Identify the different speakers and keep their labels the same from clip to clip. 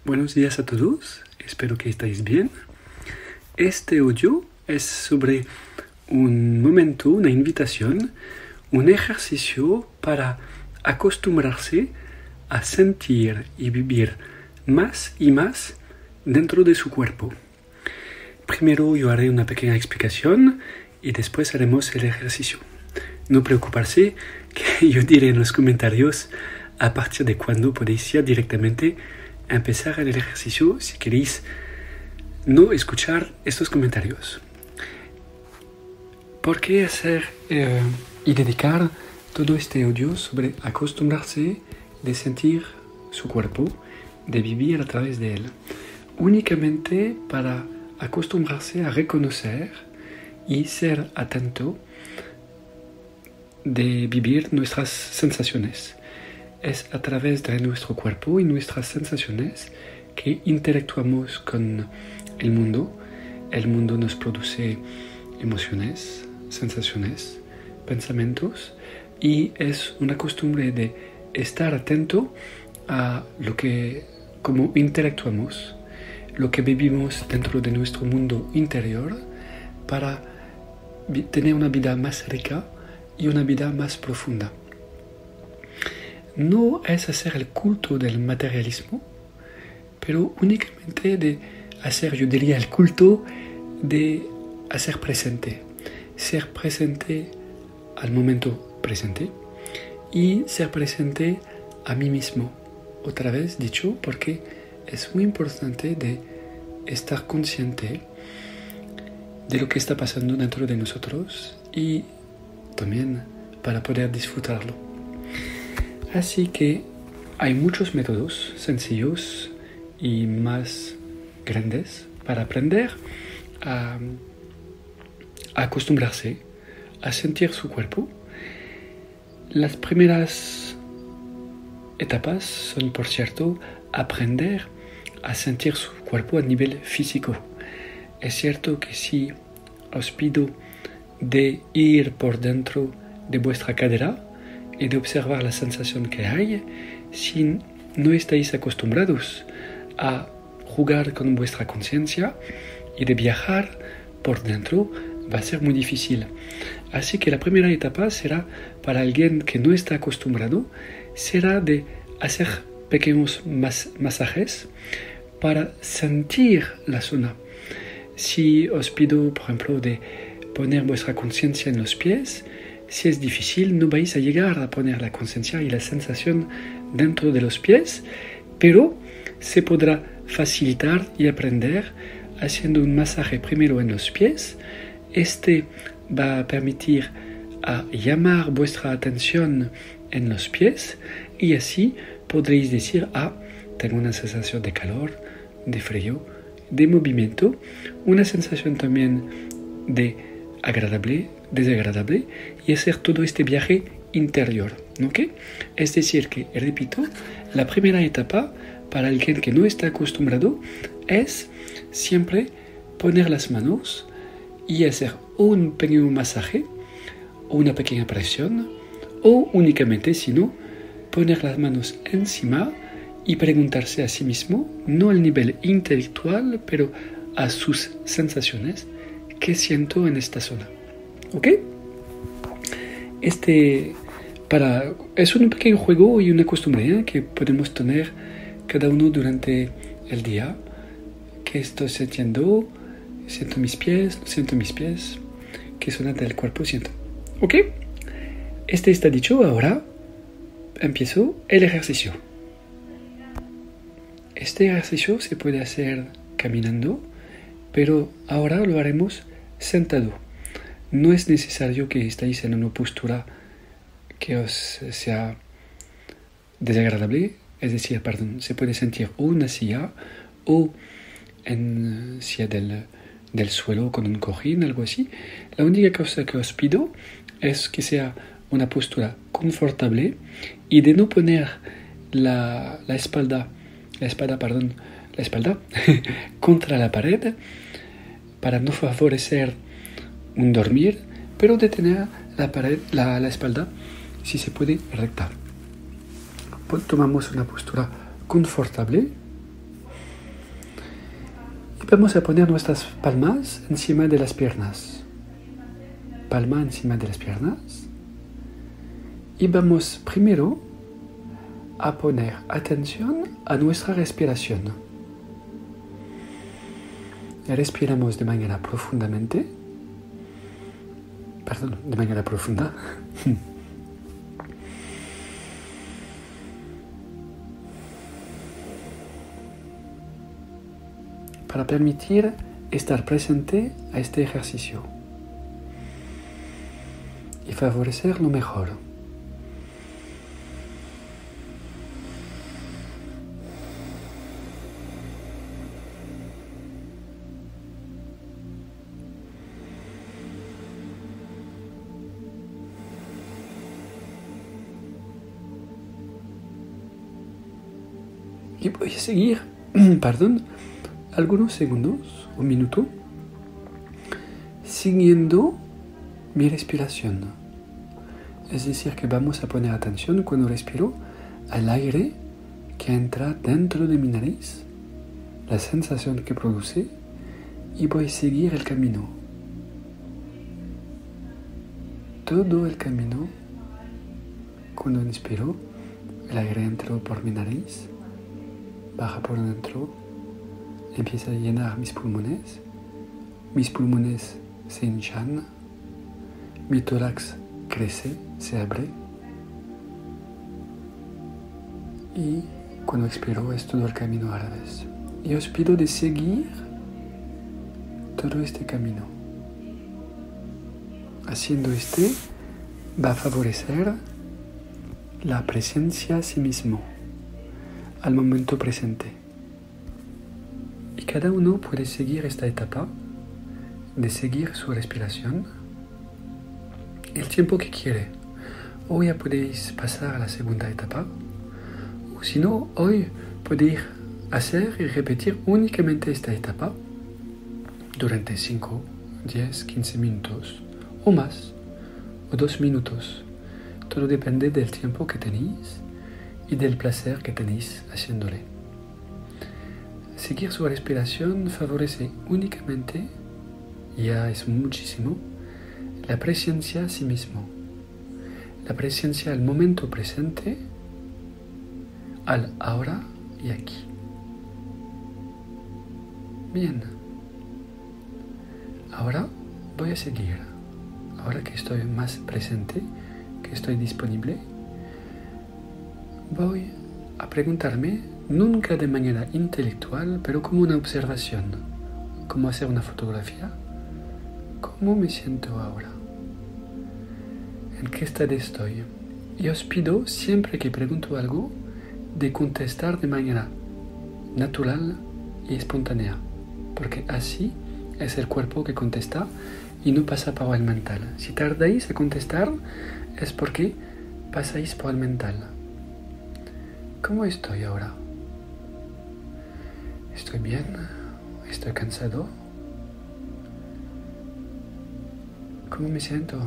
Speaker 1: Buenos días a todos, espero que estéis bien. Este audio es sobre un momento, una invitación, un ejercicio para acostumbrarse a sentir y vivir más y más dentro de su cuerpo. Primero yo haré una pequeña explicación y después haremos el ejercicio. No preocuparse, que yo diré en los comentarios a partir de cuándo podéis ir directamente a empezar el ejercicio si queréis no escuchar estos comentarios. ¿Por qué hacer y dedicar todo este audio sobre acostumbrarse de sentir su cuerpo, de vivir a través de él? Únicamente para acostumbrarse a reconocer y ser atento de vivir nuestras sensaciones. Es a través de nuestro cuerpo y nuestras sensaciones que interactuamos con el mundo. El mundo nos produce emociones, sensaciones, pensamientos, y es una costumbre de estar atento a cómo interactuamos, lo que vivimos dentro de nuestro mundo interior para tener una vida más rica y una vida más profunda. No es hacer el culto del materialismo, pero únicamente de hacer, yo diría, el culto de hacer presente, ser presente al momento presente y ser presente a mí mismo. Otra vez dicho, porque es muy importante de estar consciente de lo que está pasando dentro de nosotros y también para poder disfrutarlo. Así que hay muchos métodos sencillos y más grandes para aprender a acostumbrarse a sentir su cuerpo. Las primeras etapas son, por cierto, aprender a sentir su cuerpo a nivel físico. Es cierto que si os pido de ir por dentro de vuestra cadera y de observar la sensación que hay, si no estáis acostumbrados a jugar con vuestra conciencia y de viajar por dentro, va a ser muy difícil. Así que la primera etapa será, para alguien que no está acostumbrado, será de hacer pequeños masajes para sentir la zona. Si os pido, por ejemplo, de poner vuestra conciencia en los pies, si es difícil, no vais a llegar a poner la conciencia y la sensación dentro de los pies, pero se podrá facilitar y aprender haciendo un masaje primero en los pies. Este va a permitir a llamar vuestra atención en los pies y así podréis decir, tengo una sensación de calor, de frío, de movimiento, una sensación también de agradable, desagradable, y hacer todo este viaje interior, ¿ok? Es decir que, repito, la primera etapa para alguien que no está acostumbrado es siempre poner las manos y hacer un pequeño masaje o una pequeña presión, o únicamente, si no, poner las manos encima y preguntarse a sí mismo, no al nivel intelectual, pero a sus sensaciones, ¿qué siento en esta zona? ¿Ok? Es un pequeño juego y una costumbre que podemos tener cada uno durante el día. ¿Qué estoy sintiendo? ¿Siento mis pies? ¿No siento mis pies? ¿Qué zona del cuerpo siento? ¿Ok? Este está dicho, ahora empiezo el ejercicio. Este ejercicio se puede hacer caminando, pero ahora lo haremos sentado. No es necesario que estéis en una postura que os sea desagradable, es decir, se puede sentir o en una silla o en silla del suelo con un cojín, algo así. La única cosa que os pido es que sea una postura confortable y de no poner la espalda contra la pared para no favorecer un dormir, pero de tener la espalda, si se puede, recta. Tomamos una postura confortable vamos a poner nuestras palmas encima de las piernas. Palma encima de las piernas. Y vamos primero a poner atención a nuestra respiración. Respiramos de manera profunda. Para permitir estar presente a este ejercicio y favorecer lo mejor. Y voy a seguir, algunos segundos, un minuto, siguiendo mi respiración. Es decir, que vamos a poner atención cuando respiro al aire que entra dentro de mi nariz, la sensación que produce, y voy a seguir el camino. Todo el camino, cuando inspiro, el aire entra por mi nariz, baja por dentro, empieza a llenar mis pulmones se hinchan, mi tórax crece, se abre, y cuando expiro es todo el camino al revés. Y os pido de seguir todo este camino. Haciendo va a favorecer la presencia a sí mismo, al momento presente. Y cada uno puede seguir esta etapa de seguir su respiración el tiempo que quiere. Hoy ya podéis pasar a la segunda etapa, o si no, hoy podéis hacer y repetir únicamente esta etapa durante 5, 10, 15 minutos o más, o 2 minutos. Todo depende del tiempo que tenéis y del placer que tenéis haciéndole. Seguir su respiración favorece únicamente, ya es muchísimo, la presencia a sí mismo, la presencia al momento presente, al ahora y aquí. Bien, ahora voy a seguir. Ahora que estoy más presente, que estoy disponible, voy a preguntarme, nunca de manera intelectual, pero como una observación, como hacer una fotografía, ¿cómo me siento ahora? ¿En qué estado estoy? Y os pido, siempre que pregunto algo, de contestar de manera natural y espontánea, porque así es el cuerpo que contesta y no pasa por el mental. Si tardáis a contestar es porque pasáis por el mental. ¿Cómo estoy ahora? ¿Estoy bien? ¿Estoy cansado? ¿Cómo me siento?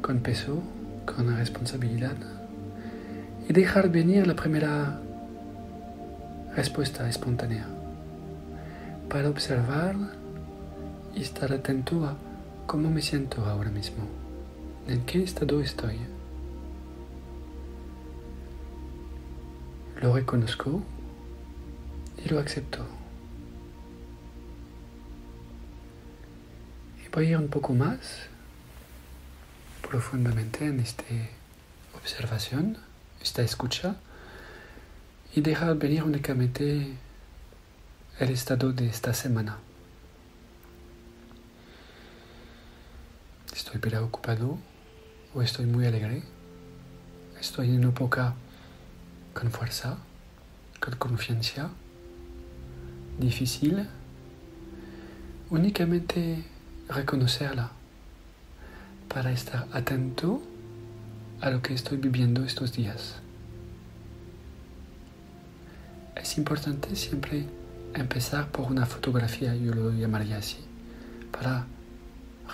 Speaker 1: ¿Con peso? ¿Con responsabilidad? Y dejar venir la primera respuesta espontánea para observar y estar atento a cómo me siento ahora mismo, en qué estado estoy. Lo reconozco y lo acepto. Y voy a ir un poco más profundamente en esta observación, esta escucha, y dejar venir únicamente el estado de esta semana. Estoy preocupado o estoy muy alegre. Estoy en una época con fuerza, con confianza, difícil. Únicamente reconocerla para estar atento a lo que estoy viviendo estos días. Es importante siempre empezar por una fotografía, yo lo llamaría así, para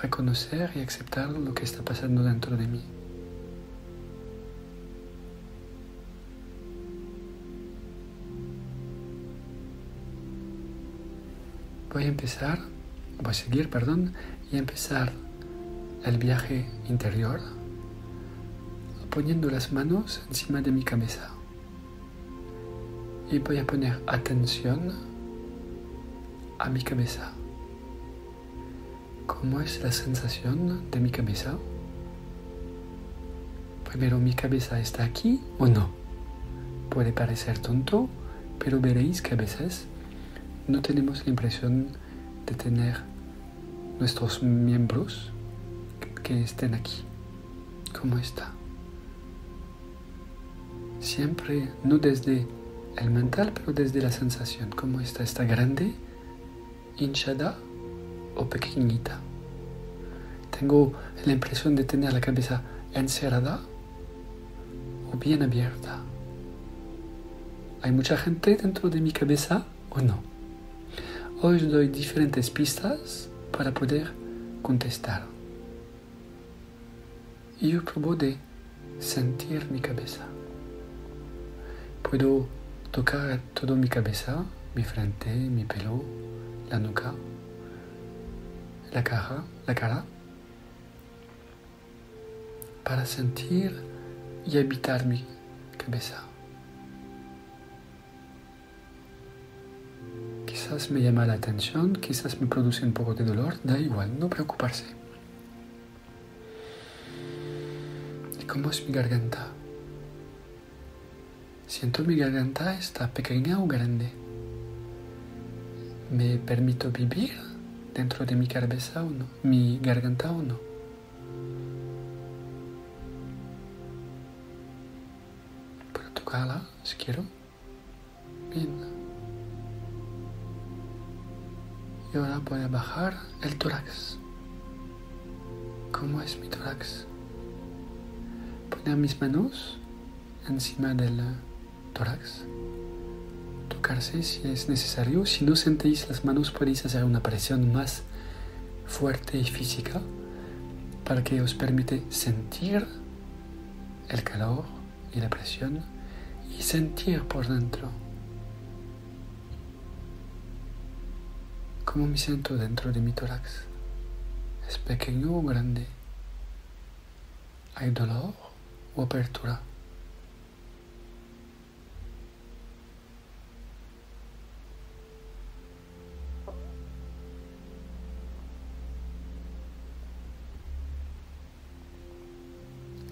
Speaker 1: reconocer y aceptar lo que está pasando dentro de mí. voy a seguir, y empezar el viaje interior poniendo las manos encima de mi cabeza. Y voy a poner atención a mi cabeza. ¿Cómo es la sensación de mi cabeza? Primero, ¿mi cabeza está aquí o no? Puede parecer tonto, pero veréis que a veces no tenemos la impresión de tener nuestros miembros que estén aquí. ¿Cómo está? Siempre, no desde el mental, pero desde la sensación. ¿Cómo está? ¿Está grande, hinchada o pequeñita? Tengo la impresión de tener la cabeza encerrada o bien abierta. ¿Hay mucha gente dentro de mi cabeza o no? Hoy os doy diferentes pistas para poder contestar. Y yo probo de sentir mi cabeza. Puedo tocar toda mi cabeza, mi frente, mi pelo, la nuca, la cara, para sentir y habitar mi cabeza. Quizás me llama la atención, quizás me produce un poco de dolor, da igual, no preocuparse. ¿Y cómo es mi garganta? ¿Siento mi garganta está pequeña o grande? ¿Me permito vivir dentro de mi cabeza o no? ¿Mi garganta o no? ¿Puedo tocarla si quiero? Bien. Y ahora voy a bajar el tórax. ¿Cómo es mi tórax? Poner mis manos encima del tórax. Tocarse si es necesario. Si no sentéis las manos, podéis hacer una presión más fuerte y física para que os permite sentir el calor y la presión y sentir por dentro. ¿Cómo me siento dentro de mi tórax? ¿Es pequeño o grande? ¿Hay dolor o apertura?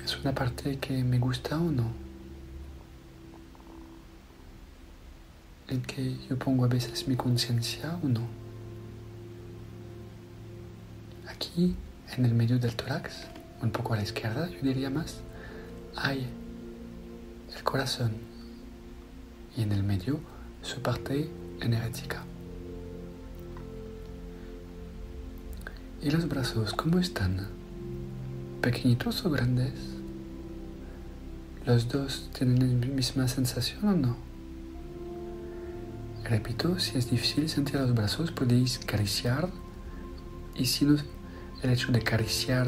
Speaker 1: ¿Es una parte que me gusta o no? ¿En que yo pongo a veces mi conciencia o no? Aquí, en el medio del tórax, un poco a la izquierda, yo diría más, hay el corazón y en el medio su parte energética. ¿Y los brazos cómo están? ¿Pequeñitos o grandes? ¿Los dos tienen la misma sensación o no? Repito, si es difícil sentir los brazos, podéis acariciar. Y si no, el hecho de acariciar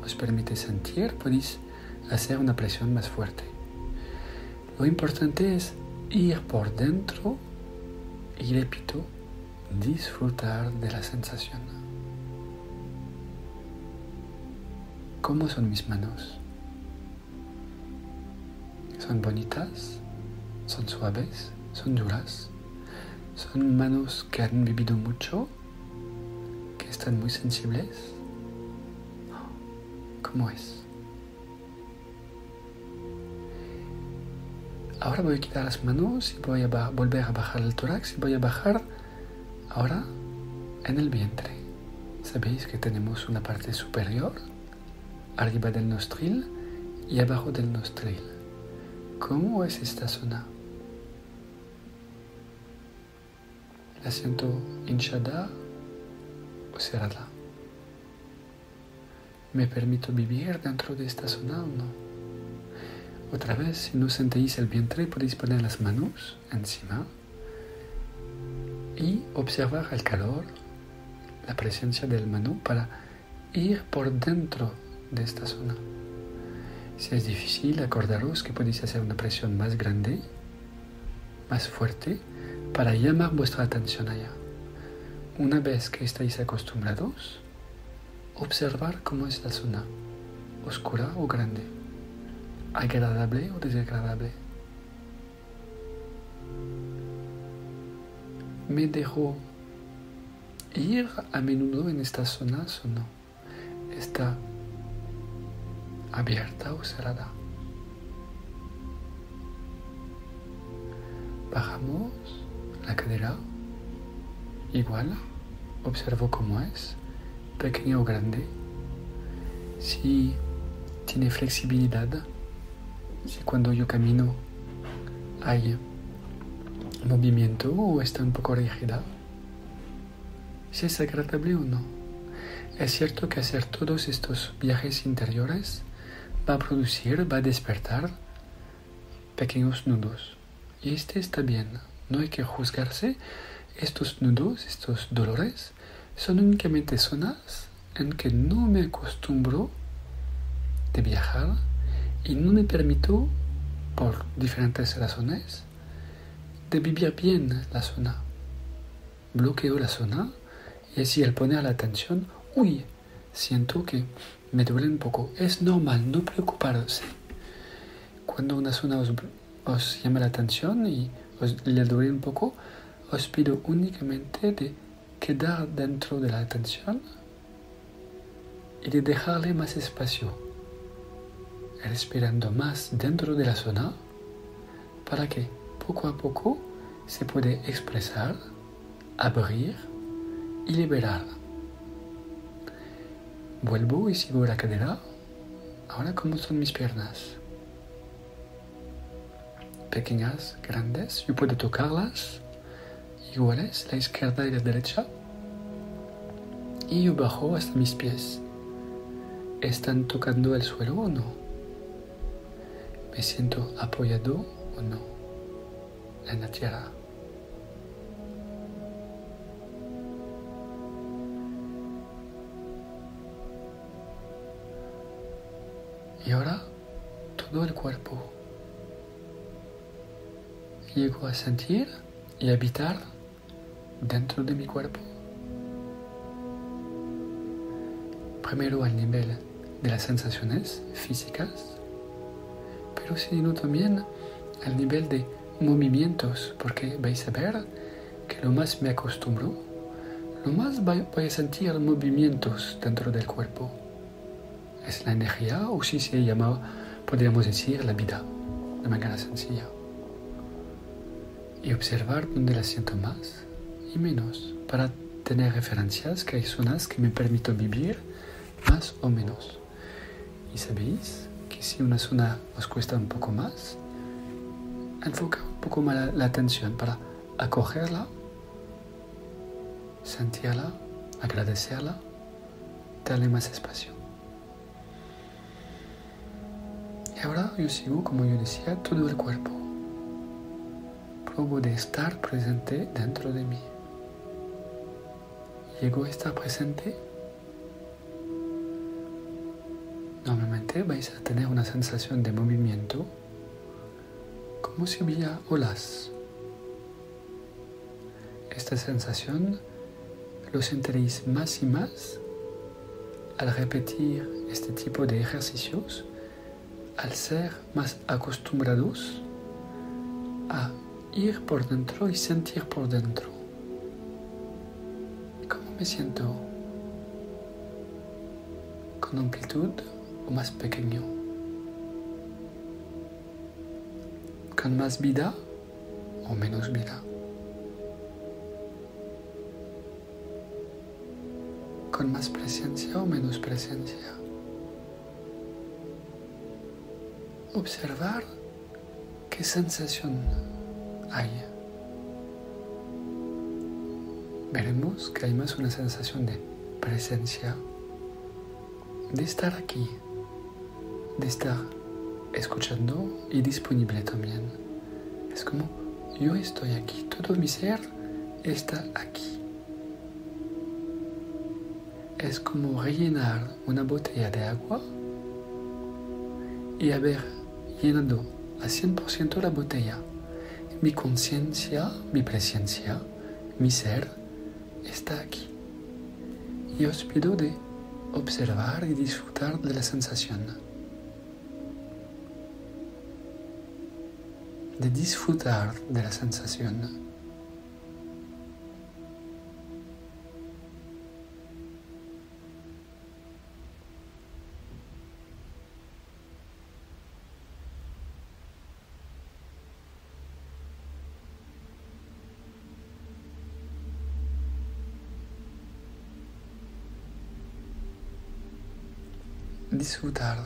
Speaker 1: os permite sentir, podéis hacer una presión más fuerte. Lo importante es ir por dentro y, repito, disfrutar de la sensación. ¿Cómo son mis manos? ¿Son bonitas? ¿Son suaves? ¿Son duras? ¿Son manos que han vivido mucho? ¿Que están muy sensibles? ¿Cómo es? Ahora voy a quitar las manos y voy a volver a bajar el tórax y voy a bajar ahora en el vientre. Sabéis que tenemos una parte superior, arriba del nostril y abajo del nostril. ¿Cómo es esta zona? ¿La siento hinchada o cerrada? ¿Me permito vivir dentro de esta zona o no? Otra vez, si no sentéis el vientre, podéis poner las manos encima y observar el calor, la presencia del mano para ir por dentro de esta zona. Si es difícil, acordaros que podéis hacer una presión más grande, más fuerte, para llamar vuestra atención allá. una vez que estáis acostumbrados, observar cómo es la zona, oscura o grande, agradable o desagradable. ¿Me dejo ir a menudo en estas zonas o no? ¿Está abierta o cerrada? Bajamos la cadera, igual, observo cómo es, pequeño o grande, si tiene flexibilidad, si cuando yo camino hay movimiento o está un poco rígida, si es agradable o no. Es cierto que hacer todos estos viajes interiores va a despertar pequeños nudos. Y está bien, no hay que juzgarse. Estos nudos, estos dolores, son únicamente zonas en que no me acostumbro de viajar y no me permito, por diferentes razones, de vivir bien la zona. Bloqueo la zona y así al poner la atención, siento que me duele un poco. Es normal, no preocuparse. Cuando una zona os llama la atención y le duele un poco, os pido únicamente de quedar dentro de la atención y de dejarle más espacio, respirando más dentro de la zona para que poco a poco se puede expresar, abrir y liberar. Vuelvo y sigo la cadera. Ahora, ¿cómo son mis piernas? Pequeñas, grandes, yo puedo tocarlas, iguales, la izquierda y la derecha, y yo bajo hasta mis pies. ¿Están tocando el suelo o no? ¿Me siento apoyado o no en la tierra? Y ahora todo el cuerpo. Llego a sentir y habitar dentro de mi cuerpo. Primero al nivel de las sensaciones físicas, pero sino también al nivel de movimientos, porque vais a ver que lo más me acostumbro, lo más voy a sentir movimientos dentro del cuerpo. Es la energía, o si se llama, podríamos decir, la vida, de manera sencilla. Y observar dónde la siento más y menos, para tener referencias que hay zonas que me permiten vivir más o menos. Y sabéis que si una zona os cuesta un poco más, enfoca un poco más la atención para acogerla, sentirla, agradecerla, darle más espacio. Y ahora yo sigo, como yo decía, todo el cuerpo. Probo de estar presente dentro de mí. Llego a estar presente. Normalmente vais a tener una sensación de movimiento, como si hubiera olas. Esta sensación lo sentiréis más y más al repetir este tipo de ejercicios, al ser más acostumbrados a ir por dentro y sentir por dentro. ¿Cómo me siento? ¿Con amplitud o más pequeño? ¿Con más vida o menos vida? ¿Con más presencia o menos presencia? Observar qué sensación hay. Veremos que hay más una sensación de presencia, de estar aquí, de estar escuchando y disponible también. Es como yo estoy aquí, todo mi ser está aquí. Es como rellenar una botella de agua y haber llenado a 100% la botella. Mi conciencia, mi presencia, mi ser está aquí. Y os pido de observar y disfrutar de la sensación. De disfrutar de la sensación. Disfrutar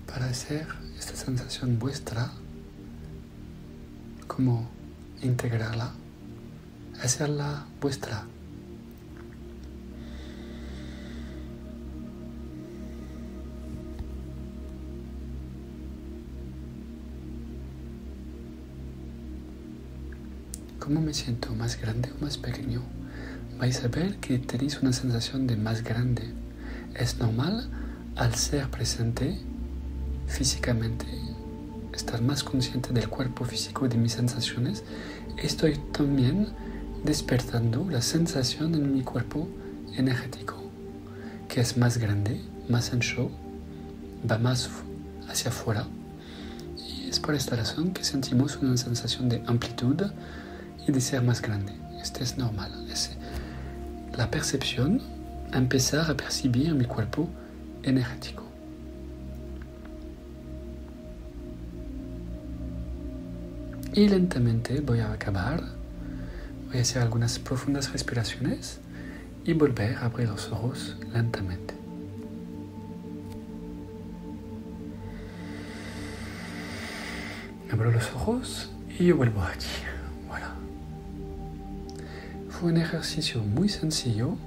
Speaker 1: para hacer esta sensación vuestra, como integrarla, hacerla vuestra. ¿Cómo me siento? ¿Más grande o más pequeño? Vais a ver que tenéis una sensación de más grande. Es normal al ser presente físicamente, estar más consciente del cuerpo físico y de mis sensaciones. Estoy también despertando la sensación en mi cuerpo energético, que es más grande, más ancho, va más hacia afuera. Y es por esta razón que sentimos una sensación de amplitud y de ser más grande. Este es normal. Es la percepción, empezar a percibir mi cuerpo energético. Y lentamente voy a acabar. Voy a hacer algunas profundas respiraciones y volver a abrir los ojos lentamente. Abro los ojos y yo vuelvo aquí. Voilà. Fue un ejercicio muy sencillo.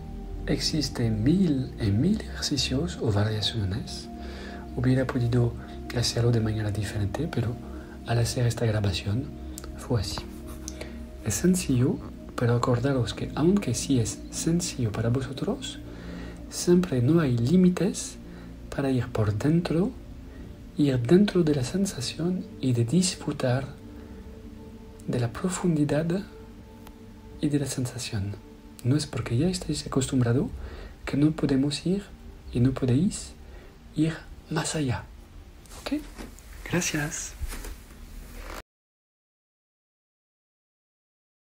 Speaker 1: Existen mil ejercicios o variaciones. Hubiera podido hacerlo de manera diferente, pero al hacer esta grabación fue así. Es sencillo, pero acordaros que aunque sí es sencillo para vosotros, siempre no hay límites para ir por dentro, ir dentro de la sensación y de disfrutar de la profundidad y de la sensación. No es porque ya estáis acostumbrados que no podemos ir y no podéis ir más allá. ¿Ok? Gracias.